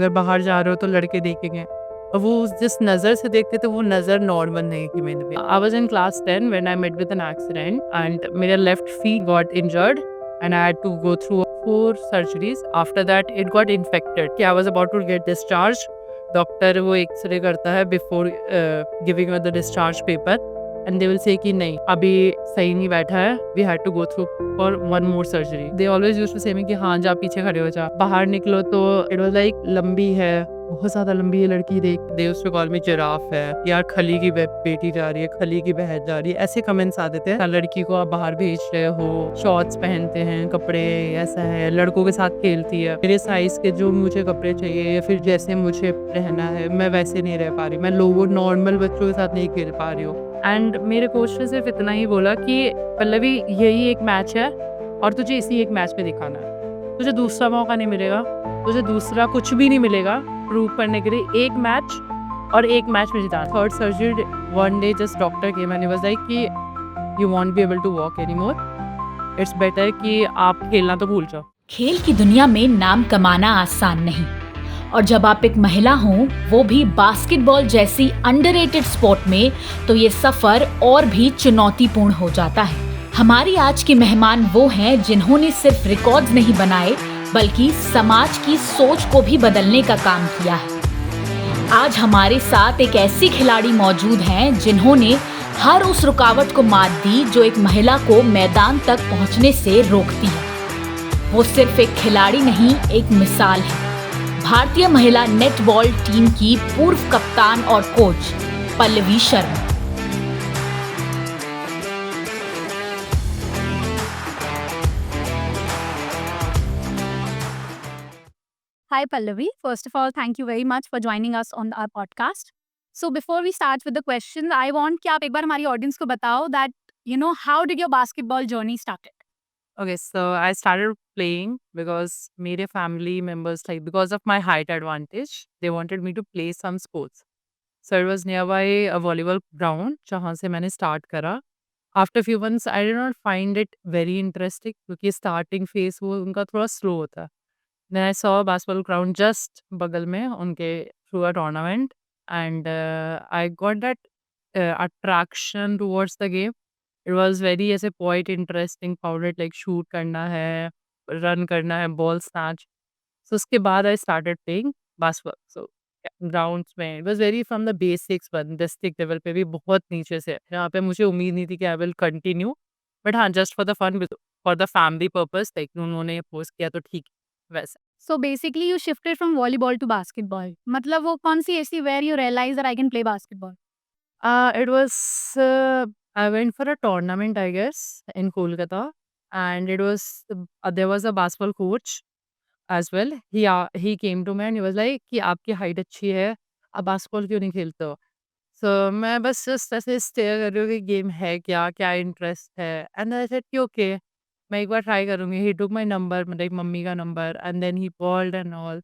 अगर बाहर जा रहे हो तो लड़के देखेंगे और वो जिस नज़र से देखते थे वो नज़र नॉर्मल नहीं थी मेरे लिए। I was in class 10 when I met with an accident and मेरा left feet got injured and I had to go through 4 surgeries. After that it got infected कि I was about to get discharge. Doctor वो X-ray करता है before giving me the discharge paper and they will say कि नहीं अभी सही नहीं बैठा है, we had to go through for one more surgery. They always used to say me कि हाँ जा पीछे खड़े हो जा। बाहर निकलो तो इट वाज लाइक लंबी है, बहुत ज्यादा लंबी है लड़की, देख दे उसको कॉल में जिराफ है यार, खली की बेटी जा रही है, खली की बहन जा रही है, ऐसे कमेंट्स आते थे। लड़की को आप बाहर भेज रहे हो, शॉर्ट्स पहनते हैं, कपड़े ऐसा है, लड़कों के साथ खेलती है। मेरे साइज के जो मुझे कपड़े चाहिए या फिर जैसे मुझे रहना है मैं वैसे नहीं रह पा रही, मैं लोगों नॉर्मल बच्चों के साथ नहीं खेल पा रही हूँ। एंड मेरे कोच ने सिर्फ इतना ही बोला कि पल्लवी यही एक मैच है और तुझे इसी एक मैच में दिखाना है, तुझे दूसरा मौका नहीं मिलेगा, तुझे दूसरा कुछ भी नहीं मिलेगा प्रूव करने के लिए, एक मैच और एक मैच में जिताना। Third surgery one day just doctor came and he was like कि you won't be able to walk any more, it's better कि आप खेलना तो भूल जाओ। खेल की दुनिया में नाम कमाना आसान नहीं, और जब आप एक महिला हो वो भी बास्केटबॉल जैसी अंडररेटेड स्पोर्ट में, तो ये सफर और भी चुनौतीपूर्ण हो जाता है। हमारी आज की मेहमान वो हैं जिन्होंने सिर्फ रिकॉर्ड्स नहीं बनाए बल्कि समाज की सोच को भी बदलने का काम किया है। आज हमारे साथ एक ऐसी खिलाड़ी मौजूद हैं जिन्होंने हर उस रुकावट को मात दी जो एक महिला को मैदान तक पहुंचने से रोकती है। वो सिर्फ एक खिलाड़ी नहीं, एक मिसाल है। भारतीय महिला नेटबॉल टीम की पूर्व कप्तान और coach Pallavi Sharma. Hi Pallavi. First of all, thank you very much for joining us on our podcast. So before we start with the questions, I want कि आप एक बार हमारी audience को बताओ that how did your basketball journey started? Okay, so I started playing because मेरे family members, like because of my height advantage, they wanted me to play some sports. So it was nearby a volleyball ground जहाँ से मैंने start करा। After few months, I did not find it very interesting क्योंकि starting phase वो उनका थोड़ा slow होता है। Then I saw a basketball ground just बगल में उनके through a tournament and I got that attraction towards the game. It was very ऐसे quite interesting, found it like shoot करना है, run करना है, ball snatch. So उसके बाद I started playing basketball. So grounds में it was very from the basics, but district level पे भी बहुत नीचे से, यहाँ पे मुझे उम्मीद नहीं थी कि आई विल कंटिन्यू, बट हाँ just for the fun, for the family purpose, like उन्होंने पोस्ट किया तो ठीक है, वैसे। So basically you shifted from volleyball to basketball. मतलब वो कौन सी ऐसी where you realized that I can play basketball? It was I went for a tournament, I guess, in Kolkata, and it was there was a basketball coach as well. He came to me and he was like कि आपकी height अच्छी है, आप basketball क्यों नहीं खेलते हो? सो मैं बस जस्ट ऐसे स्टेयर कर रही हूँ कि गेम है क्या, क्या इंटरेस्ट है, एंड आई सेड कि ओके मैं एक बार ट्राई करूँगी। ही टुक माय नंबर, मेरी मम्मी का नंबर, and then he called and all.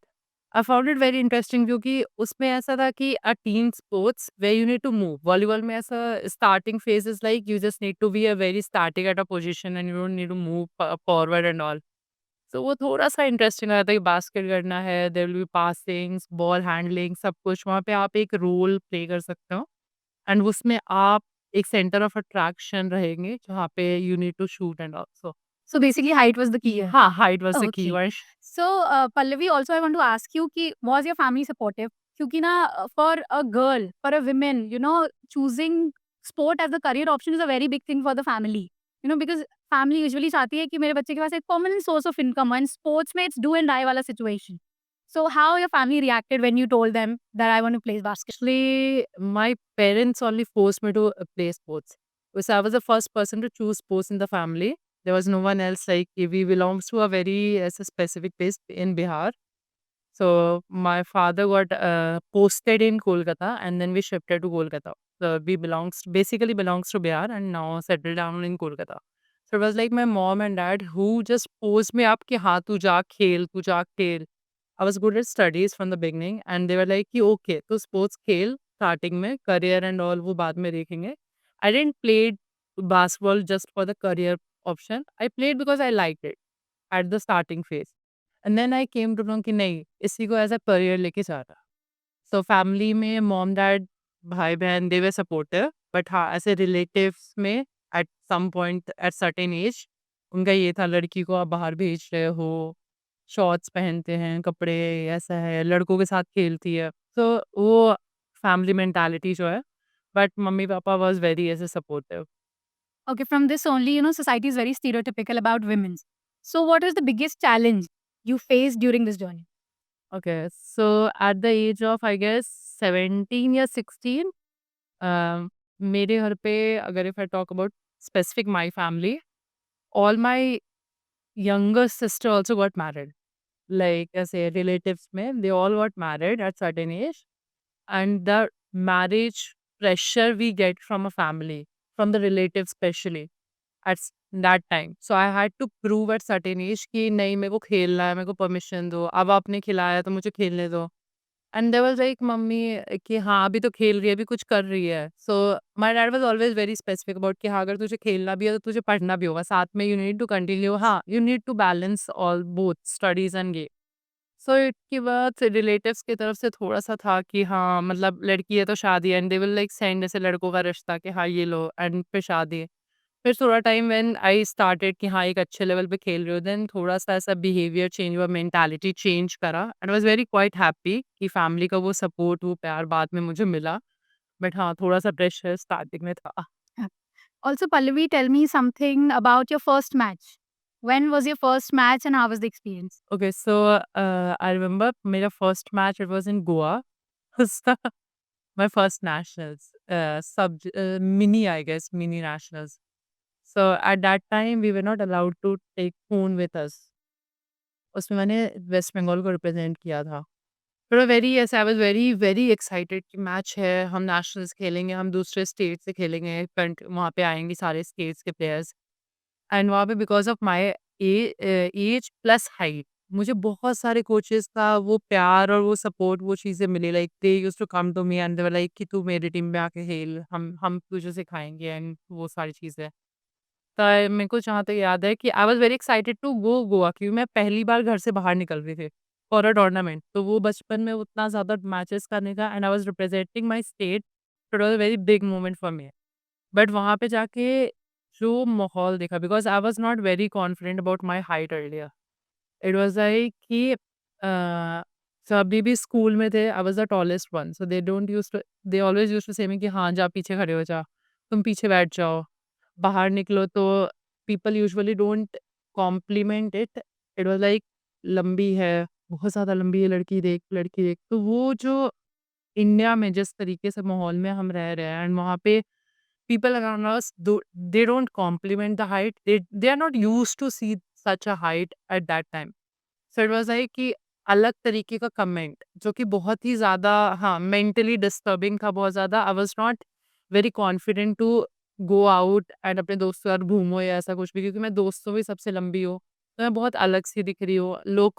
I found it very interesting क्योंकि उसमें ऐसा था कि a team sports where you need to move. Volleyball में ऐसा starting phase is like you just need to be a very static at a position and you don't need to move forward and all. तो वो थोड़ा-सा interesting लगा था कि basket करना है, there will be passings, ball handling, सब कुछ। वहाँ पे आप एक रोल प्ले कर सकते हो एंड उसमें आप एक सेंटर ऑफ अट्रैक्शन रहेंगे, जहाँ पे you need to shoot and all. So So basically height was the key here. हाँ, height was the Okay. Keyword. So Pallavi, also I want to ask you कि was your family supportive? क्योंकि ना for a girl, for a woman, choosing sport as a career option is a very big thing for the family. Because family usually चाहती है कि मेरे बच्चे के पास एक permanent source of income हो, and sports में it's do and die वाला situation. So how your family reacted when you told them that I want to play basket? Actually, my parents only forced me to play sports. Because I was the first person to choose sports in the family. There was no one else. Like we belongs to a very as a specific place in Bihar. So my father got posted in Kolkata, and then we shifted to Kolkata. So we belongs to Bihar and now settled down in Kolkata. So it was like my mom and dad who just posed me up कि हाँ तू जा खेल, तू जा खेल। I was good at studies from the beginning and they were like कि okay तो sports खेल starting में, career and all वो बाद में देखेंगे। I didn't play basketball just for the career option. I played because I liked it at the starting phase. And then I came to know कि नहीं, इसी को एज अ करियर लेके जाना। सो फैमिली में मॉम डैड भाई बहन दे वर supportive, but हाँ ऐसे रिलेटिव्स में at some point at certain age उनका ये था, लड़की को आप बाहर भेज रहे हो, शॉर्ट्स पहनते हैं, कपड़े ऐसा है, लड़कों के साथ खेलती है। तो वो फैमिली मेंटालिटी जो है, but mummy papa was very ऐसे supportive. Okay, from this only, society is very stereotypical about women. So, what is the biggest challenge you faced during this journey? Okay, so at the age of I guess 17 या 16, मेरे घर पे अगर if I talk about specific my family, all my younger sister also got married. Like I say, relatives में they all got married at certain age, and the marriage pressure we get from a family, from the relatives especially at that time. So I had to prove at certain age कि नहीं मेरे को खेलना है, मेरे को permission दो, अब आपने खिलाया तो मुझे खेलने दो। And there was like mummy कि हाँ, अभी तो खेल रही है, अभी कुछ कर रही है। So my dad was always very specific about कि हाँ, अगर तुझे खेलना भी है तो तुझे पढ़ना भी होगा। साथ में यू नीड टू कंटिन्यू, हाँ, you need to balance all both studies and game. So इसके बाद रिलेटिव्स की तरफ से थोड़ा-सा था कि हाँ, मतलब लड़की है तो शादी है, and they will like send ऐसे लड़कों का रिश्ता कि हाँ, ये लो एंड फिर शादी। फिर थोड़ा टाइम व्हेन आई स्टार्टेड कि हाँ, एक अच्छे लेवल पे खेल रही हूँ, देन थोड़ा-सा ऐसा बिहेवियर चेंज हुआ, मेंटालिटी चेंज करा and I was very quite happy कि फैमिली का वो सपोर्ट, वो प्यार बाद में मुझे मिला। बट हाँ, थोड़ा-सा प्रेशर स्टार्टिंग में था। Yeah. Also, Pallavi, tell me something about your first match. When was your first match and how was the experience? Okay, so I remember मेरा first match it was in Goa. My first nationals, mini I guess mini nationals. So at that time we were not allowed to take phone with us. उसमें मैंने waste Bengal को represent किया था। थोड़ा very ऐसे आई was very, very excited कि match है, हम नेशनल्स खेलेंगे, हम दूसरे स्टेट से खेलेंगे, वहाँ पे आएँगे सारे स्टेट्स के प्लेयर्स। एंड वहाँ पे because of my age plus height, मुझे बहुत सारे कोचेज़ का वो प्यार और वो सपोर्ट, वो चीज़ें मिली। Like they used to come to me and they were like कि तू मेरी टीम में आके खेल, हम तुझे सिखाएँगे एंड वो सारी चीज़ें। तो मेरे को जहाँ तक याद है कि I was very excited to go Goa, क्योंकि मैं पहली बार घर से बाहर निकल रही थी फॉर अ टूर्नामेंट। तो वो बचपन में उतना ज़्यादा मैचेस करने का, and I was representing my state, it was a very big moment for me. But वहाँ पे जाके जो माहौल देखा, because I was not very confident about my height earlier. It was like कि सभी भी स्कूल में थे, I was the tallest one, so they always used to say me कि हाँ, जा पीछे खड़े हो जा, तुम पीछे बैठ जाओ। बाहर निकलो तो people usually don't compliment it. It was like लंबी है, बहुत ज़्यादा लंबी है लड़की देख, लड़की देख। तो वो जो इंडिया में जिस तरीके से माहौल में हम रह रहे हैं, एंड वहाँ पे people around us they don't compliment the height, they are not used to see such a height at that time. So it was like कि अलग तरीके का कमेंट जो कि बहुत ही ज़्यादा, हाँ, मेंटली डिस्टर्बिंग था बहुत ज़्यादा। I was not very confident to go out and अपने दोस्तों के साथ घूमो या ऐसा कुछ भी, क्योंकि मैं दोस्तों में सबसे लंबी हूँ, तो मैं बहुत अलग सी दिख रही हूँ। लोग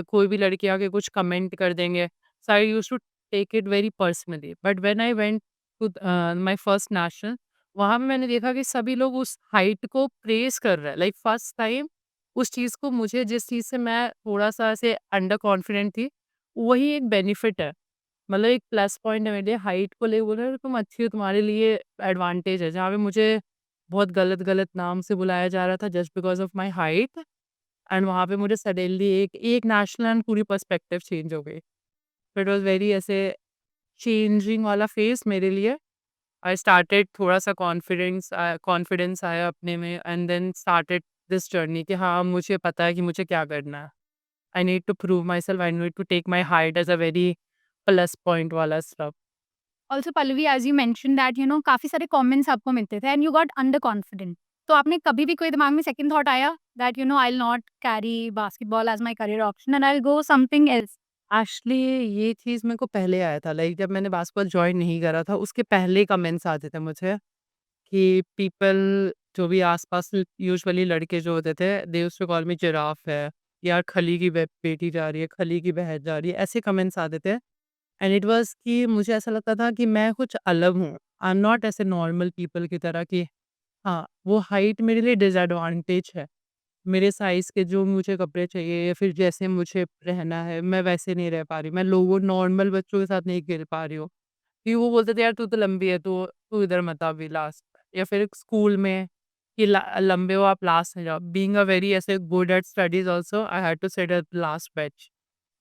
कोई भी लड़की आके कुछ कमेंट कर देंगे, so I used to take it very personally. But when I went to my first national, वहाँ पे मैंने देखा कि सभी लोग उस हाइट को प्रेज़ कर रहे हैं। लाइक फर्स्ट टाइम उस चीज़ को, मुझे जिस चीज़ से मैं थोड़ा-सा ऐसे अंडर कॉन्फिडेंट थी, वही एक बेनिफिट है। मतलब एक प्लस पॉइंट है मेरे लिए, हाइट को लेके बोल रहे हैं तुम अच्छी हो, तुम्हारे लिए एडवांटेज है। जहाँ पे मुझे बहुत गलत-गलत नाम से बुलाया जा रहा था just because of my height, and वहाँ पे मुझे सडनली एक एक नेशनल एंड पूरी पर्सपेक्टिव चेंज हो गई। इट वाज़ वेरी ऐसे चेंजिंग वाला फेज़ मेरे लिए। आई स्टार्टेड थोड़ा-सा कॉन्फिडेंस आया अपने में, and then started this journey कि हाँ, मुझे पता है कि मुझे क्या करना है। I need to prove myself, I need to take my height as a very plus point वाला stuff. Also, Pallavi, as you mentioned that, काफ़ी सारे कमेंट्स आपको मिलते थे and you got under confident. तो आपने कभी भी कोई दिमाग में सेकंड थॉट आया that I will not carry basketball as my career option and I will go something else? Actually ये चीज़ मेरे को पहले आया था, लाइक जब मैंने बास्केटबॉल जॉइन नहीं करा था, उसके पहले कमेंट्स आते थे मुझे कि पीपल जो भी आस-पास यूजुअली लड़के जो होते थे, they used to call me giraffe है, यार खली की बेटी जा रही है, खली की बहन जा रही है, ऐसे कमेंट्स आते थे। एंड इट वाज़ कि मुझे ऐसा लगता था कि मैं कुछ अलग हूँ। आई एम नॉट ऐसे नॉर्मल पीपल की तरह कि हाँ, वो हाइट मेरे लिए डिसएडवांटेज है। मेरे साइज़ के जो मुझे कपड़े चाहिए या फिर जैसे मुझे रहना है, मैं वैसे नहीं रह पा रही। मैं लोगों नॉर्मल बच्चों के साथ नहीं खेल पा रही हूँ। कि वो बोलते थे, "यार तू तो लंबी है, तू तू इधर मत आ अभी लास्ट।" या फिर स्कूल में कि लंबे हो आप लास्ट में जाओ। बीइंग अ वेरी ऐसे good at studies also I had to sit at last bench.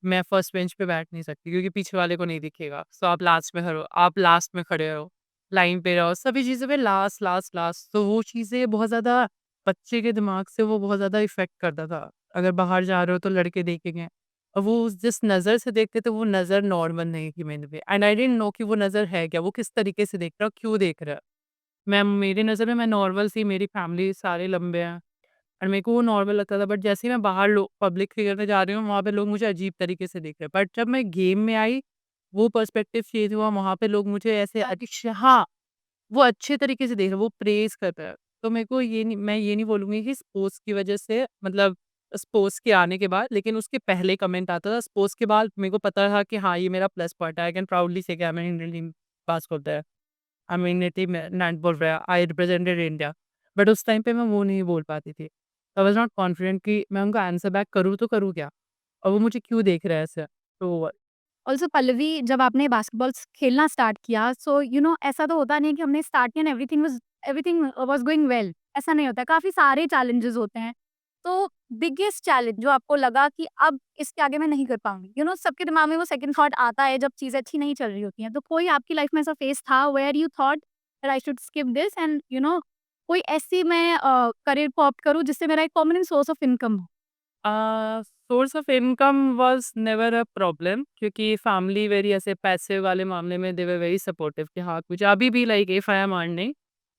मैं फर्स्ट बेंच पे बैठ नहीं सकती क्योंकि पीछे वाले को नहीं दिखेगा। सो आप लास्ट में खड़े हो, आप लास्ट में खड़े रहो, लाइन पे रहो, सभी चीज़ों पे लास्ट, लास्ट, लास्ट। तो वो चीज़ें बहुत ज़्यादा बच्चे के दिमाग से वो बहुत ज़्यादा इफ़ेक्ट करता था। अगर बाहर जा रहे हो तो लड़के देखेंगे और वो जिस नज़र से देखते थे वो नज़र नॉर्मल नहीं थी मेरे पे एंड आई डिडन्ट नो कि वो नज़र है क्या? वो किस तरीके से देख रहा है, क्यों देख रहा है? मेरी नज़र में मैं नॉर्मल सी, मेरी फैमिली सारे लंबे हैं। और मेरे को वो नॉर्मल लगता था बट जैसे ही मैं बाहर लो पब्लिक फिगर में जा रही हूँ वहाँ पे लोग मुझे अजीब तरीके से देख रहे हैं। बट जब मैं गेम में आई, वो पर्सपेक्टिव चेंज हुआ, वहाँ पे लोग मुझे ऐसे हाँ, वो अच्छे तरीके से देख रहे हैं, वो प्रेज़ कर रहे हैं। तो मेरे को ये नहीं मैं ये नहीं बोलूँगी कि स्पोर्ट्स की वज़ह से मतलब स्पोर्ट्स के आने के बाद, लेकिन उसके पहले कमेंट आता था। स्पोर्ट्स के बाद मेरे को पता था कि हाँ, ये मेरा प्लस पॉइंट है। आई कैन प्राउडली से कि I am an Indian team basketball player. I am Indian team netball player. I represented India. But उस टाइम पे मैं वो नहीं बोल पाती थी। आई वाज़ नॉट कॉन्फिडेंट कि मैं उनको आंसर बैक करूँ तो करूँ क्या? और वो मुझे क्यों देख रहा है ऐसे? तो ऑल्सो पल्लवी, जब आपने बास्केटबॉल खेलना स्टार्ट किया, सो ऐसा तो होता नहीं है कि हमने स्टार्ट किया and everything was going well, ऐसा नहीं होता है, काफी सारे चैलेंजेस होते हैं। तो बिगेस्ट चैलेंज जो आपको लगा कि अब इसके आगे मैं नहीं कर पाऊंगी, सबके दिमाग में वो सेकंड थॉट आता है जब चीजें अच्छी नहीं चल रही होती हैं। तो कोई आपकी लाइफ में ऐसा फेस था where you thought that I should skip this and कोई ऐसी मैं करियर को ऑप्ट करूँ जिससे मेरा एक परमानेंट सोर्स ऑफ इनकम हो? Source of income was never a problem क्योंकि फैमिली वेरी ऐसे पैसे वाले मामले में दे वर वेरी सपोर्टिव कि हाँ, मुझे अभी भी like if I am earning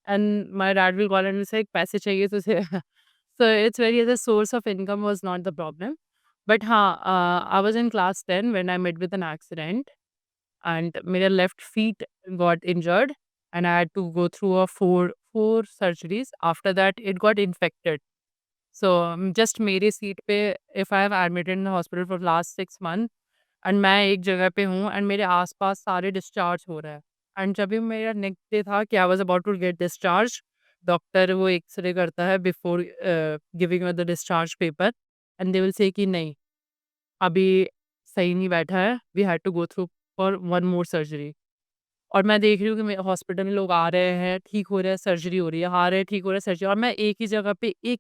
and my dad will call and say पैसे चाहिए तो उसे so it's very as a source of income was not the problem. But हाँ, I was in class 10 when I met with an accident and मेरा left feet got injured and I had to go through a 4 surgeries after that it got infected. So just मेरी seat पे if I have admitted in the hospital for last 6 month and मैं एक जगह पे हूँ and मेरे आसपास सारे डिस्चार्ज हो रहा है एंड जब भी मेरा नेक्स्ट डे था कि I was about to get discharge, doctor वो एक्सरे करता है before giving the discharge paper and they will say कि नहीं, अभी सही नहीं बैठा है, we had to go through for one more surgery. और मैं देख रही हूँ कि मेरे हॉस्पिटल में लोग आ रहे हैं, ठीक हो रहे हैं, सर्जरी हो रही है, आ रहे हैं, ठीक हो रहा है, सर्जरी, और मैं एक ही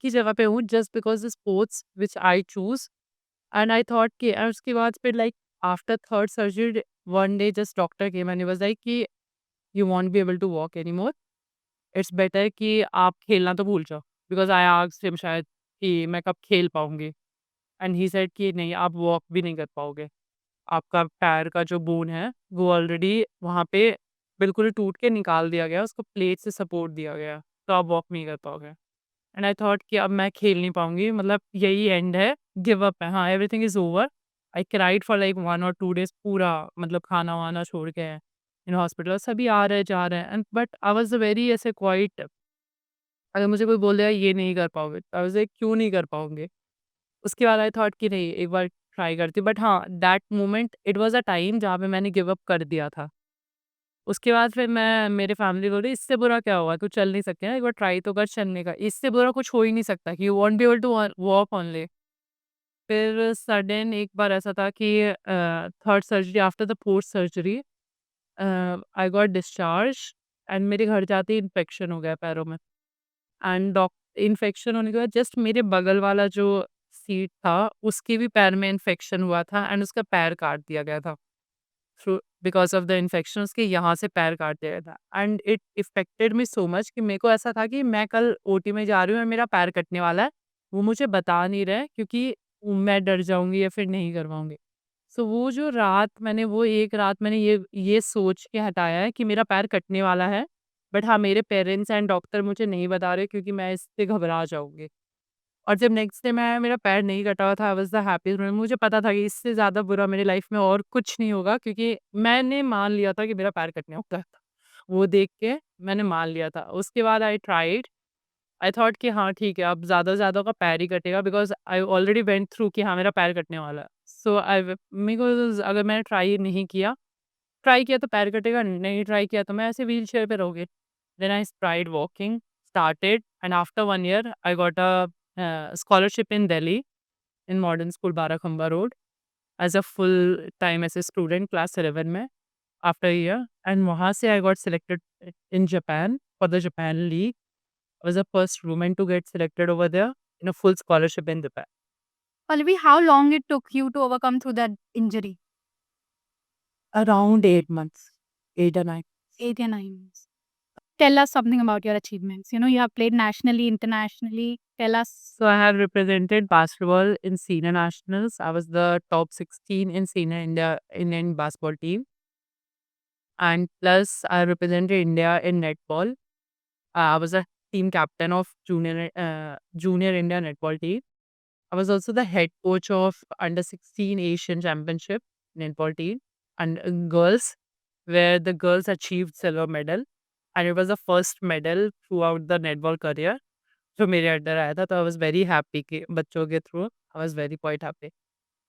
जगह पे हूँ just because the sports which I choose and I thought कि उसके बाद फिर like after third surgery one day just doctor came and he was like कि you won't be able to walk anymore. It's better कि आप खेलना तो भूल जाओ। बिकॉज़ आई आस्क्ड हिम शायद कि मैं कब खेल पाऊँगी एंड ही सेड कि नहीं, आप वॉक भी नहीं कर पाओगे। आपका पैर का जो बोन है, वो ऑलरेडी वहाँ पे बिल्कुल टूट के निकाल दिया गया है, उसको प्लेट से सपोर्ट दिया गया है, तो आप वॉक नहीं कर पाओगे। एंड आई थॉट कि अब मैं खेल नहीं पाऊँगी, मतलब यही एंड है, गिव अप है, हाँ, everything is over. I cried for like 1 और 2 डेज़ पूरा, मतलब खाना-वाना छोड़ के इन हॉस्पिटल, सभी आ रहे हैं, जा रहे हैं and but I was very ऐसे क्वाइट। अगर मुझे कोई बोल देगा ये नहीं कर पाओगे, तो आई वाज़ लाइक क्यों नहीं कर पाओगे? उसके बाद आई थॉट कि नहीं, एक बार ट्राई करती हूँ, बट हाँ, that moment it was a time जहाँ पे मैंने गिव अप कर दिया था। उसके बाद फिर मैं मेरे फैमिली बोली इससे बुरा क्या हुआ? तू चल नहीं सकती ना, एक बार ट्राई तो कर चलने का। इससे बुरा कुछ हो ही नहीं सकता कि you won't be able to walk only. फिर सडन एक बार ऐसा था कि third surgery after the fourth surgery I got discharge and मेरे घर जाते ही इन्फेक्शन हो गया पैरों में एंड इन्फेक्शन होने के बाद जस्ट मेरे बगल वाला जो सीट था उसके भी पैर में इन्फेक्शन हुआ था एंड उसका पैर काट दिया गया था through because of the infection. उसके यहाँ से पैर काट दिया गया था and it affected me so much कि मेरे को ऐसा था कि मैं कल ओटी में जा रही हूँ और मेरा पैर कटने वाला है, वो मुझे बता नहीं रहे क्योंकि मैं डर जाऊंगी या फिर नहीं करवाऊंगी। सो वो जो रात मैंने वो एक रात मैंने ये सोच के हटाया है कि मेरा पैर कटने वाला है, बट हाँ, मेरे पेरेंट्स एंड डॉक्टर मुझे नहीं बता रहे क्योंकि मैं इससे घबरा जाऊँगी। और जब नेक्स्ट डे मैं मेरा पैर नहीं कटा हुआ था, आई वाज़ द हैप्पीस्ट। मुझे पता था कि इससे ज़्यादा बुरा मेरी लाइफ में और कुछ नहीं होगा क्योंकि मैंने मान लिया था कि मेरा पैर कटने वाला था। वो देख के मैंने मान लिया था। उसके बाद आई ट्राइड, आई थॉट कि हाँ, ठीक है, अब ज़्यादा से ज़्यादा का पैर ही कटेगा because I already went through कि हाँ, मेरा पैर कटने वाला है। सो आई व मेरे को अगर मैंने ट्राई किया तो पैर कटेगा, नहीं ट्राई किया तो मैं ऐसे व्हीलचेयर पे रहोगे। Then I tried walking, started and after 1 year I got a scholarship in Delhi, in Modern School, Barakhamba Road, as a full-time as a student, class 11 में, after a year. And वहाँ से I got selected in Japan for the Japan League. I was the first woman to get selected over there in a full scholarship in Japan. Pallavi, how long it took you to overcome through that injury? Around 8 months, 8 or 9. 8 or 9 months. Tell us something about your achievements. You know, you have played nationally, internationally. Tell us. So I have represented basketball in senior nationals. I was the top 16 in senior Indian basketball team. And plus I represented India in netball. I was a team captain of junior India netball team. I was also the head coach of under 16 Asian Championship netball team and girls, where the girls achieved silver medal. And it was the first medal throughout the netball career जो मेरे under आया था. तो आई was very happy कि बच्चों के through I was very quite happy.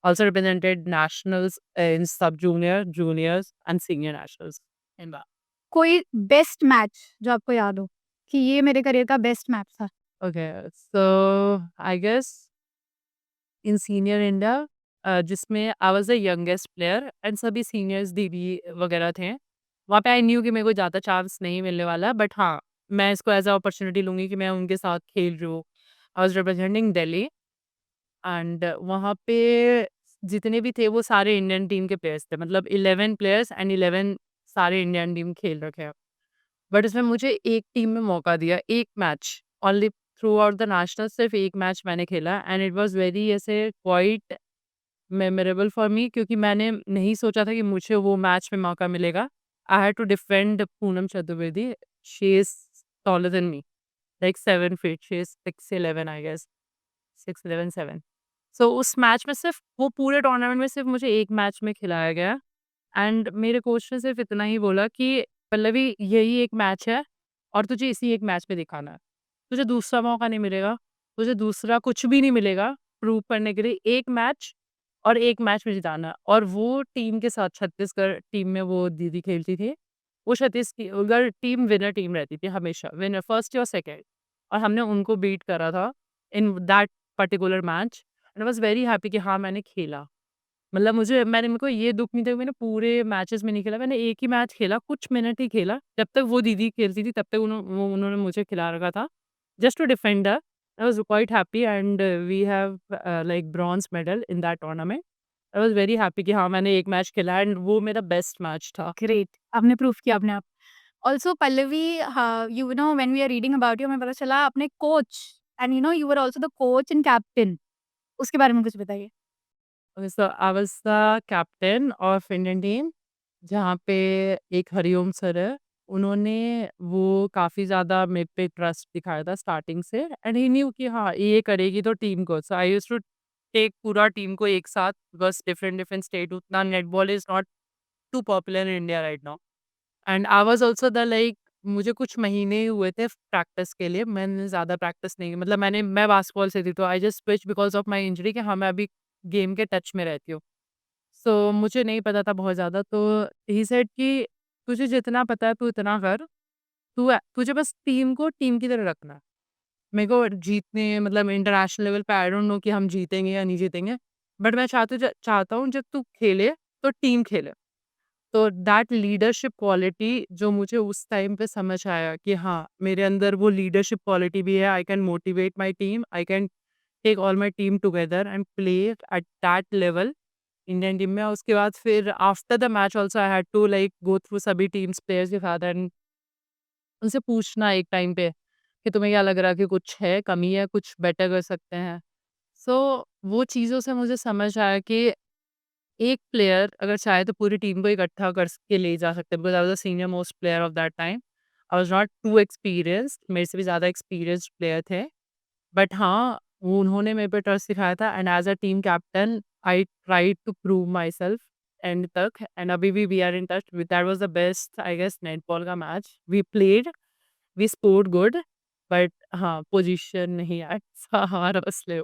Also represented nationals in sub junior, juniors and senior nationals in that. कोई best match जो आपको याद हो कि ये मेरे करियर का बेस्ट मैच था? Okay, so I guess in senior India, जिसमें आई was the youngest player and सभी सीनियर्स दीदी वगैरह थे. वहाँ पे आई न्यू कि मेरे को ज़्यादा चांस नहीं मिलने वाला, बट हाँ, मैं इसको एज़ अ अपॉर्च्युनिटी लूँगी कि मैं उनके साथ खेल रही हूँ. I was representing Delhi and वहाँ पे जितने भी थे वो सारे इंडियन टीम के प्लेयर्स थे. मतलब 11 प्लेयर्स एंड 11 सारे इंडियन टीम खेल रखे हैं. बट इसमें मुझे एक टीम में मौका दिया, एक match only through out the national. सिर्फ एक मैच मैंने खेला एंड इट वाज वेरी ऐसे क्वाइट मेमोरेबल फॉर मी, क्योंकि मैंने नहीं सोचा था कि मुझे वो मैच में मौका मिलेगा. I had to defend Poonam Chaturvedi. She is taller than me, like 7 feet. She is 6'11" I guess, 6'11", 7. So उस मैच में सिर्फ वो पूरे टूर्नामेंट में सिर्फ मुझे एक मैच में खिलाया गया एंड मेरे कोच ने सिर्फ इतना ही बोला कि पल्लवी यही एक मैच है और तुझे इसी एक मैच में दिखाना है. तुझे दूसरा मौका नहीं मिलेगा, तुझे दूसरा कुछ भी नहीं मिलेगा प्रूव करने के लिए. एक मैच और एक मैच में जिताना है. और वो टीम के साथ छत्तीसगढ़ टीम में वो दीदी खेलती थी. वो छत्तीसगढ़ टीम विनर टीम रहती थी हमेशा, विनर फर्स्ट या सेकेंड. और हमने उनको बीट करा था in that particular match and I was very happy कि हाँ मैंने खेला. मतलब मेरे को ये दुःख नहीं था कि मैंने पूरे मैचेस में नहीं खेला. मैंने एक ही मैच खेला, कुछ मिनट ही खेला. जब तक वो दीदी खेलती थी तब तक उन्होंने मुझे खिला रखा था just to defend her. I was quite happy and we have like bronze medal in that tournament. I was very happy कि हाँ मैंने एक मैच खेला एंड वो मेरा बेस्ट मैच था. ग्रेट, आपने प्रूफ किया अपने आप. Also Pallavi, you know when we are reading about you हमें पता चला आपने coach and you know you were also the coach and captain. उसके बारे में कुछ बताइए. So I was the captain of Indian team, जहाँ पे एक हरिओम सर है. उन्होंने वो काफ़ी ज़्यादा मेरे पे ट्रस्ट दिखाया था स्टार्टिंग से एंड ही न्यू कि हाँ ये करेगी तो टीम को. So I used to take पूरा टीम को एक साथ, बिकॉज डिफरेंट डिफरेंट स्टेट, उतना netball is not too popular in India right now. And I was also the like मुझे कुछ महीने ही हुए थे प्रैक्टिस के लिए. मैंने ज़्यादा प्रैक्टिस नहीं की. मतलब मैं बास्केटबॉल से थी तो I just switch because of my injury कि हाँ मैं अभी गेम के टच में रहती हूँ. सो मुझे नहीं पता था बहुत ज़्यादा. तो ही सेड कि तुझे जितना पता है तू इतना कर. तुझे बस टीम को टीम की तरह रखना है. मेरे को जीतने मतलब इंटरनेशनल लेवल पे आई डोंट नो कि हम जीतेंगे या नहीं जीतेंगे, बट मैं चाहता हूँ जब तू खेले तो टीम खेले. तो दैट लीडरशिप क्वालिटी जो मुझे उस टाइम पे समझ आया कि हाँ मेरे अंदर वो लीडरशिप क्वालिटी भी है. I can motivate my team, I can take all my team together and play at that level Indian team में. उसके बाद फिर after the match also I had to like go through सभी teams players के साथ and उनसे पूछना एक टाइम पे कि तुम्हें क्या लग रहा है कि कुछ है, कमी है, कुछ बेटर कर सकते हैं. सो वो चीज़ों से मुझे समझ आया कि एक प्लेयर अगर चाहे तो पूरी टीम को इकट्ठा कर के ले जा सकते हैं. Because I was the senior most player of that time. I was not too experienced, मेरे से भी ज़्यादा एक्सपीरियंस्ड प्लेयर थे. बट हाँ, वो उन्होंने मेरे पे ट्रस्ट दिखाया था and as a team captain I tried to prove myself and तक. एंड अभी भी we are in touch. That was the best I guess netball का match we played. We scored good, but हाँ position नहीं आया. हमारा बस ले.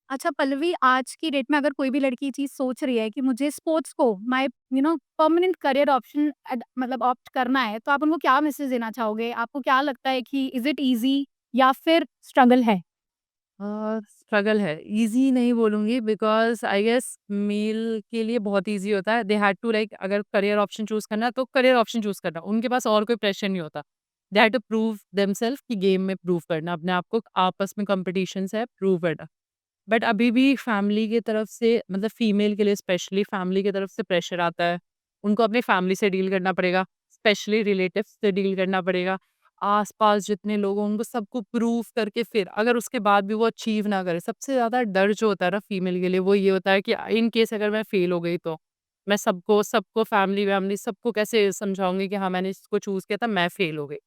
अच्छा पल्लवी, आज की डेट में अगर कोई भी लड़की ये चीज़ सोच रही है कि मुझे स्पोर्ट्स को my you know permanent career option मतलब ऑप्ट करना है, तो आप उनको क्या मैसेज देना चाहोगे? आपको क्या लगता है कि इज़ इट ईज़ी या फिर स्ट्रगल है? स्ट्रगल है, ईज़ी नहीं बोलूँगी बिकॉज़ आई गेस मेल के लिए बहुत ईज़ी होता है। दे हैड टू लाइक अगर करियर ऑप्शन चूज़ करना है तो करियर ऑप्शन चूज़ करना। उनके पास और कोई प्रेशर नहीं होता। They had to prove themselves कि गेम में प्रूव करना, अपने आप को आपस में कॉम्पिटिशन्स है, प्रूव करना। बट अभी भी फैमिली की तरफ से मतलब फीमेल के लिए स्पेशली फैमिली की तरफ से प्रेशर आता है। उनको अपनी फैमिली से डील करना पड़ेगा, स्पेशली रिलेटिव्स से डील करना पड़ेगा। आस-पास जितने लोग हैं उनको सबको प्रूव करके फिर अगर उसके बाद भी वो अचीव ना करे, सबसे ज़्यादा डर जो होता है ना फीमेल के लिए वो ये होता है कि इन केस अगर मैं फेल हो गई तो? मैं सबको सबको फैमिली-वैमिली सबको कैसे समझाऊँगी कि हाँ, मैंने इसको चूज़ किया था, मैं फेल हो गई।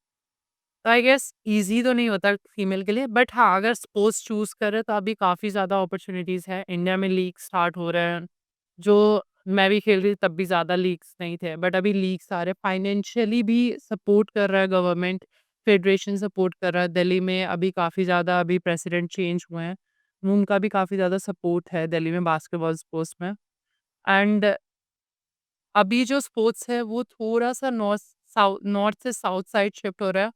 तो आई गेस ईज़ी तो नहीं होता फीमेल के लिए बट हाँ, अगर स्पोर्ट्स चूज़ करें तो अभी काफ़ी ज़्यादा अपॉर्च्युनिटीज़ हैं। इंडिया में लीग स्टार्ट हो रहे हैं, जो मैं भी खेल रही थी तब भी ज़्यादा लीग्स नहीं थे बट अभी लीग्स आ रहे हैं। फाइनेंशियली भी सपोर्ट कर रहा है गवर्नमेंट, फेडरेशन सपोर्ट कर रहा है। दिल्ली में अभी काफ़ी ज़्यादा अभी प्रेसिडेंट चेंज हुए हैं, उनका भी काफ़ी ज़्यादा सपोर्ट है दिल्ली में बास्केटबॉल स्पोर्ट्स में। एंड अभी जो स्पोर्ट्स है वो थोड़ा-सा नॉर्थ से साउथ साइड शिफ्ट हो रहा है।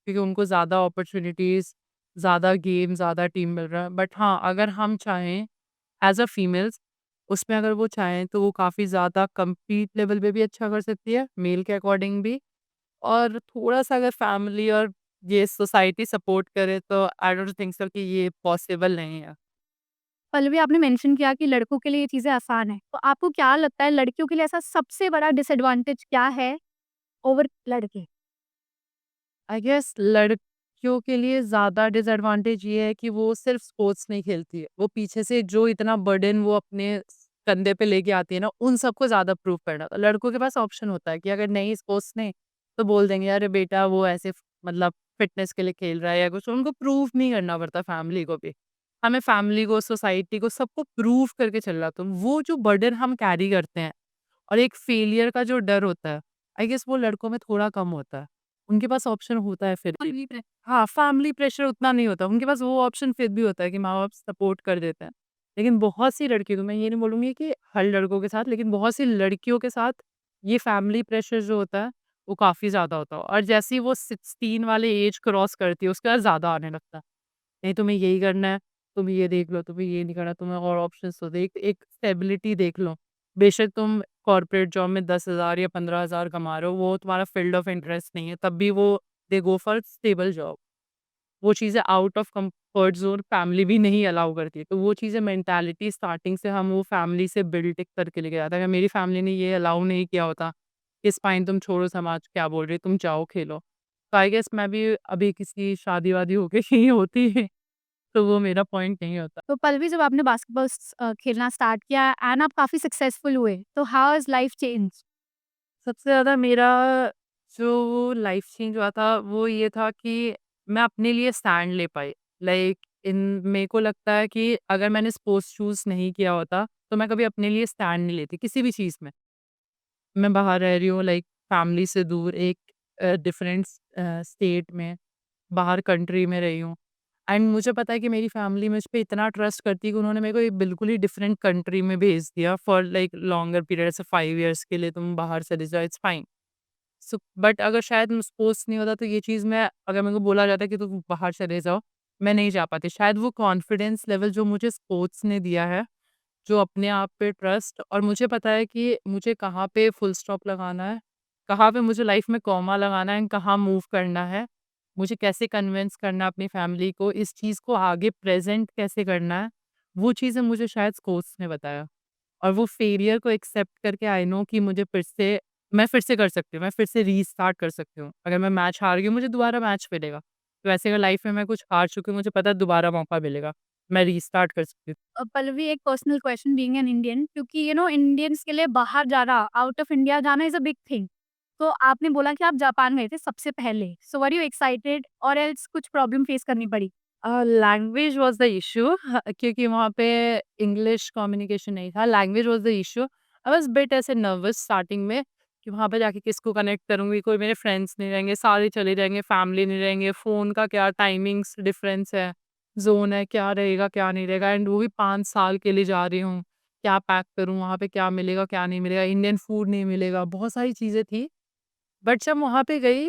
क्योंकि उनको ज़्यादा अपॉर्च्युनिटीज़, ज़्यादा गेम, ज़्यादा टीम मिल रहा है। बट हाँ, अगर हम चाहें एज़ अ फीमेल्स उसमें अगर वो चाहें तो वो काफ़ी ज़्यादा कम्पीट लेवल पे भी अच्छा कर सकती है, मेल के अकॉर्डिंग भी। और थोड़ा-सा अगर फैमिली और ये सोसाइटी सपोर्ट करे तो आई डोंट थिंक सो कि ये पॉसिबल नहीं है। पल्लवी, आपने मेंशन किया कि लड़कों के लिए ये चीज़ें आसान है। तो आपको क्या लगता है लड़कियों के लिए ऐसा सबसे बड़ा डिसएडवांटेज क्या है ओवर लड़के? आई गेस लड़कियों के लिए ज़्यादा डिसएडवांटेज ये है कि वो सिर्फ स्पोर्ट्स नहीं खेलती है। वो पीछे से जो इतना बर्डन वो अपने कंधे पे लेके आती है ना, उन सबको ज़्यादा प्रूव करना। तो लड़कों के पास ऑप्शन होता है कि अगर नहीं स्पोर्ट्स नहीं, तो बोल देंगे अरे बेटा वो ऐसे मतलब फिटनेस के लिए खेल रहा है या कुछ। उनको प्रूव नहीं करना पड़ता फैमिली को भी। हमें फैमिली को, सोसाइटी को सबको प्रूव करके चलना। तो वो जो बर्डन हम कैरी करते हैं और एक फेलियर का जो डर होता है, आई गेस वो लड़कों में थोड़ा कम होता है। उनके पास ऑप्शन होता है फिर भी। हाँ, फैमिली प्रेशर उतना नहीं होता, उनके पास वो ऑप्शन फिर भी होता है कि माँ-बाप सपोर्ट कर देते हैं। लेकिन बहुत सी लड़कियों को मैं ये नहीं बोलूँगी कि हर लड़कों के साथ, लेकिन बहुत सी लड़कियों के साथ ये फैमिली प्रेशर जो होता है, वो काफ़ी ज़्यादा होता है और जैसे ही वो 16 वाले एज क्रॉस करती है, उसके बाद ज़्यादा आने लगता है। नहीं तुम्हें यही करना है, तुम ये देख लो, तुम्हें ये नहीं करना, तुम्हें और ऑप्शंस तो देख एक स्टेबिलिटी देख लो। बेशक तुम कॉर्पोरेट जॉब में 10,000 या 15,000 कमा रहे हो, वो तुम्हारा फील्ड ऑफ इंटरेस्ट नहीं है, तब भी वो दे गो फॉर स्टेबल जॉब। वो चीज़ें out of comfort zone family भी नहीं अलाउ करती है। तो वो चीज़ें मेंटालिटी स्टार्टिंग से हम वो फैमिली से बिल्ड करके लेके जाते हैं। अगर मेरी फैमिली ने ये अलाउ नहीं किया होता, इट्स फाइन तुम छोड़ो समाज क्या बोल रही है, तुम जाओ खेलो। तो आई गेस मैं भी अभी किसी शादी-वादी होके ही होती तो वो मेरा पॉइंट नहीं होता। तो पल्लवी, जब आपने बास्केटबॉल खेलना स्टार्ट किया एंड आप काफ़ी सक्सेसफुल हुए, तो हाउ हैज़ लाइफ चेंज्ड? सबसे ज़्यादा मेरा जो लाइफ चेंज हुआ था वो ये था कि मैं अपने लिए स्टैंड ले पाई। लाइक इन मेरे को लगता है कि अगर मैंने स्पोर्ट्स चूज़ नहीं किया होता, तो मैं कभी अपने लिए स्टैंड नहीं लेती किसी भी चीज़ में। मैं बाहर रह रही हूँ लाइक फैमिली से दूर एक डिफरेंट स्टेट में, बाहर कंट्री में रही हूँ। एंड मुझे पता है कि मेरी फैमिली मुझ पे इतना ट्रस्ट करती है कि उन्होंने मेरे को एक बिल्कुल ही डिफरेंट कंट्री में भेज दिया फॉर लाइक लॉन्गर पीरियड ऐसे 5 इयर्स के लिए तुम बाहर चले जाओ इट्स फाइन। सो बट अगर शायद स्पोर्ट्स नहीं होता तो ये चीज़ मैं अगर मेरे को बोला जाता कि तुम बाहर चले जाओ, मैं नहीं जा पाती। शायद वो कॉन्फिडेंस लेवल जो मुझे स्पोर्ट्स ने दिया है, जो अपने आप पे ट्रस्ट और मुझे पता है कि मुझे कहाँ पे फुल स्टॉप लगाना है, कहाँ पे मुझे लाइफ में कॉमा लगाना है, कहाँ मूव करना है, मुझे कैसे कन्विंस करना है अपनी फैमिली को, इस चीज़ को आगे प्रेज़ेंट कैसे करना है, वो चीज़ें मुझे शायद स्पोर्ट्स ने बताया। और वो फेलियर को एक्सेप्ट करके आई नो कि मुझे फिर से मैं फिर से कर सकती हूँ, मैं फिर से रीस्टार्ट कर सकती हूँ। अगर मैं मैच हार गई हूँ, मुझे दोबारा मैच मिलेगा। तो ऐसे अगर लाइफ में मैं कुछ हार चुकी हूँ, मुझे पता है दोबारा मौका मिलेगा। मैं रीस्टार्ट कर सकती हूँ। पल्लवी, एक personal question being an Indian, क्योंकि इंडियंस के लिए बाहर जाना, आउट ऑफ इंडिया जाना इज़ अ बिग थिंग। तो आपने बोला कि आप जापान गए थे सबसे पहले। सो वर यू एक्साइटेड और एल्स कुछ प्रॉब्लम फेस करनी पड़ी? लैंग्वेज वाज़ द इश्यू क्योंकि वहाँ पे इंग्लिश कम्युनिकेशन नहीं था, language was the issue. I was bit ऐसे नर्वस स्टार्टिंग में कि वहाँ पे जाके किसको कनेक्ट करूँगी, कोई मेरे फ्रेंड्स नहीं रहेंगे, सारे चले जाएँगे, फैमिली नहीं रहेंगे, फ़ोन का क्या टाइमिंग्स डिफरेंस है, ज़ोन है, क्या रहेगा, क्या नहीं रहेगा एंड वो भी 5 साल के लिए जा रही हूँ। क्या पैक करूँ, वहाँ पे क्या मिलेगा, क्या नहीं मिलेगा, इंडियन फूड नहीं मिलेगा, बहुत सारी चीज़ें थी। बट जब वहाँ पे गई,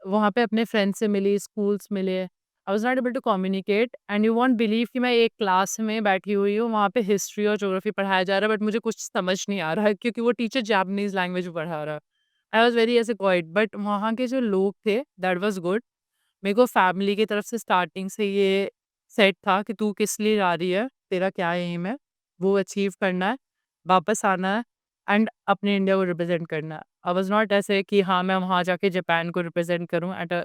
वहाँ पे अपने फ्रेंड्स से मिली, स्कूल्स मिले, I was not able to communicate and you won't believe कि मैं एक क्लास में बैठी हुई हूँ, वहाँ पे हिस्ट्री और ज्योग्राफी पढ़ाया जा रहा है, बट मुझे कुछ समझ नहीं आ रहा है क्योंकि वो टीचर जापानीज़ लैंग्वेज में पढ़ा रहा है। आई वाज़ वेरी ऐसे क्वाइट, बट वहाँ के जो लोग थे दैट वाज़ गुड। मेरे को फैमिली की तरफ से स्टार्टिंग से ये सेट था कि तू किस लिए जा रही है, तेरा क्या एम है, वो अचीव करना है, वापस आना है एंड अपने इंडिया को रिप्रेजेंट करना है। आई वाज़ नॉट ऐसे कि हाँ, मैं वहाँ जाके जापान को रिप्रेजेंट करूँ at a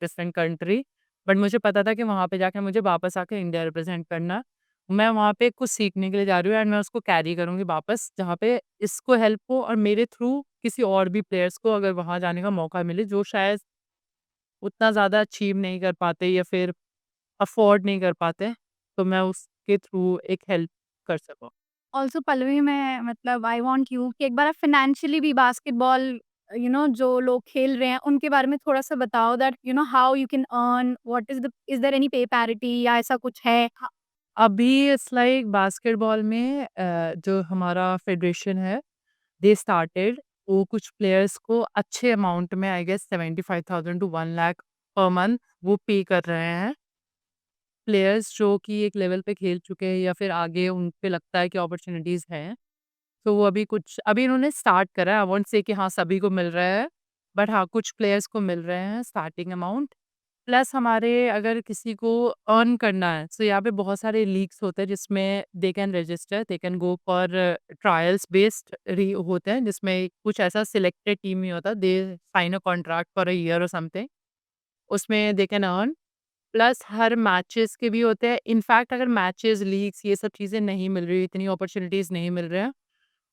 different country, but मुझे पता था कि वहाँ पे जाके मुझे वापस आके इंडिया रिप्रेजेंट करना है। मैं वहाँ पे कुछ सीखने के लिए जा रही हूँ एंड मैं उसको कैरी करूँगी वापस, जहाँ पे इसको हेल्प हो और मेरे थ्रू किसी और भी प्लेयर्स को अगर वहाँ जाने का मौका मिले, जो शायद उतना ज़्यादा अचीव नहीं कर पाते या फिर अफ़ोर्ड नहीं कर पाते, तो मैं उसके थ्रू एक हेल्प कर सकूँ। ऑल्सो पल्लवी, मैं मतलब आई वांट यू कि एक बार आप फाइनेंशियली भी बास्केटबॉल जो लोग खेल रहे हैं उनके बारे में थोड़ा-सा बताओ, that how you can earn, what is there any pay parity या ऐसा कुछ है? अभी इट्स लाइक बास्केटबॉल में जो हमारा फेडरेशन है, दे स्टार्टेड, वो कुछ प्लेयर्स को अच्छे अमाउंट में I guess 75,000 to 1 lakh per month वो पे कर रहे हैं। प्लेयर्स जो कि एक लेवल पे खेल चुके हैं या फिर आगे उन पे लगता है कि अपॉर्च्युनिटीज़ हैं। तो वो अभी इन्होंने स्टार्ट करा है, आई वोंट से कि हाँ, सभी को मिल रहा है, बट हाँ, कुछ प्लेयर्स को मिल रहे हैं स्टार्टिंग अमाउंट। प्लस हमारे अगर किसी को अर्न करना है, सो यहाँ पे बहुत सारे लीग्स होते हैं जिसमें they can register, they can go for trials based री होते हैं, जिसमें कुछ ऐसा सिलेक्टेड टीम नहीं होता, they sign a contract for a year और समथिंग, उसमें दे कैन अर्न। प्लस हर मैचेस के भी होते हैं। इनफैक्ट अगर मैचेस, लीग्स ये सब चीज़ें नहीं मिल रही, इतनी अपॉर्च्युनिटीज़ नहीं मिल रहे हैं,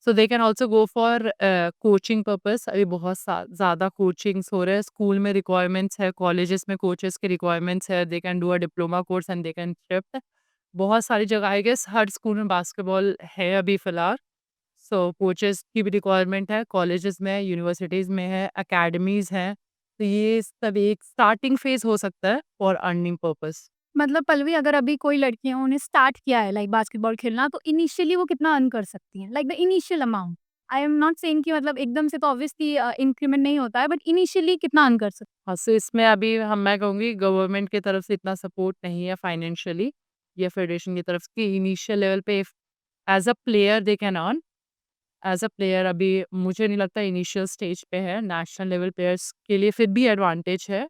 so they can also go for coaching purpose. अभी बहुत ज़्यादा कोचिंग्स हो रहे हैं, स्कूल में रिक्वायरमेंट्स है, कॉलेजेस में कोचेस की रिक्वायरमेंट्स है, they can do a diploma course and they can shift. बहुत सारी जगह आई गेस हर स्कूल में बास्केटबॉल है अभी फ़िलहाल। सो कोचेस की भी रिक्वायरमेंट है, कॉलेजेस में, यूनिवर्सिटीज़ में है, अकेडमीज़ हैं। तो ये सब एक स्टार्टिंग फेज़ हो सकता है फॉर अर्निंग पर्पस। मतलब पल्लवी, अगर अभी कोई लड़कियाँ उन्हें स्टार्ट किया है लाइक बास्केटबॉल खेलना, तो इनिशियली वो कितना अर्न कर सकती हैं? Like the initial amount. I am not saying कि मतलब एकदम से तो ऑब्वियसली इंक्रीमेंट नहीं होता है, बट इनिशियली कितना अर्न कर सकती हाँ, सो इसमें अभी मैं कहूँगी गवर्नमेंट की तरफ से इतना सपोर्ट नहीं है फाइनेंशियली या फेडरेशन की तरफ से इनिशियल लेवल पे as a player they can earn. As a player अभी मुझे नहीं लगता इनिशियल स्टेज पे है, नेशनल लेवल प्लेयर्स के लिए फिर भी एडवांटेज है।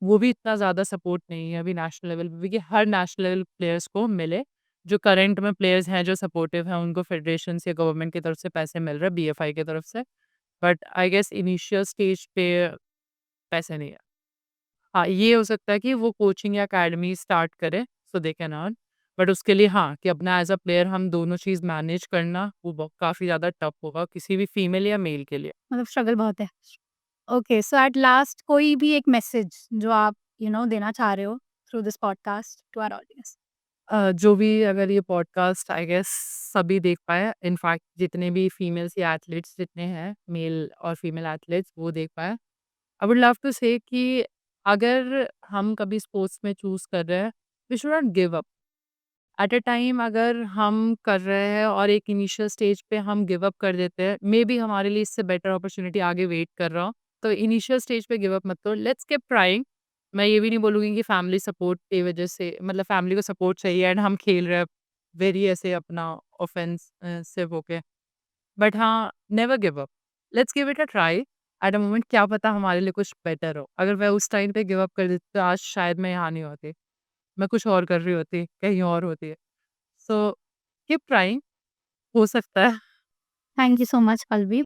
वो भी इतना ज़्यादा सपोर्ट नहीं है अभी नेशनल लेवल पे भी कि हर नेशनल लेवल प्लेयर्स को मिले। जो करंट में प्लेयर्स हैं, जो सपोर्टिव हैं, उनको फेडरेशन से, गवर्नमेंट की तरफ से पैसे मिल रहे हैं, बीएफआई की तरफ से। But I guess initial stage पे पैसे नहीं है। हाँ, ये हो सकता है कि वो कोचिंग या अकेडमी स्टार्ट करें सो दे कैन अर्न। बट उसके लिए हाँ, कि अपना एज़ अ प्लेयर हम दोनों चीज़ मैनेज करना वो काफ़ी ज़्यादा टफ होगा किसी भी फीमेल या मेल के लिए। हैं? मतलब स्ट्रगल बहुत है। ओके, सो एट लास्ट कोई भी एक मैसेज जो आप देना चाह रहे हो through this podcast to our audience? जो भी अगर ये पॉडकास्ट आई गेस सभी देख पाएँ, इनफैक्ट जितने भी फीमेल्स या एथलीट्स जितने हैं, मेल और फीमेल एथलीट्स वो देख पाएँ। आई वुड लव टू से कि अगर हम कभी स्पोर्ट्स में चूज़ कर रहे हैं, we should not give up. At a time अगर हम कर रहे हैं और एक इनिशियल स्टेज पे हम गिव अप कर देते हैं, मे बी हमारे लिए इससे बेटर अपॉर्च्युनिटी आगे वेट कर रहा हो, तो इनिशियल स्टेज पे गिव अप मत करो, लेट्स कीप ट्राइंग। मैं ये भी नहीं बोलूँगी कि फैमिली सपोर्ट की वजह से, मतलब फैमिली को सपोर्ट चाहिए एंड हम खेल रहे हैं वेरी ऐसे अपना ऑफेंसिव होके, बट हाँ, never give up, let's give it a try. At a moment क्या पता हमारे लिए कुछ बेटर हो, अगर मैं उस टाइम पे गिव अप कर देती तो आज शायद मैं यहाँ नहीं होती, मैं कुछ और कर रही होती, कहीं और होती। सो कीप ट्राइंग, हो सकता है। Thank you so much Pallavi.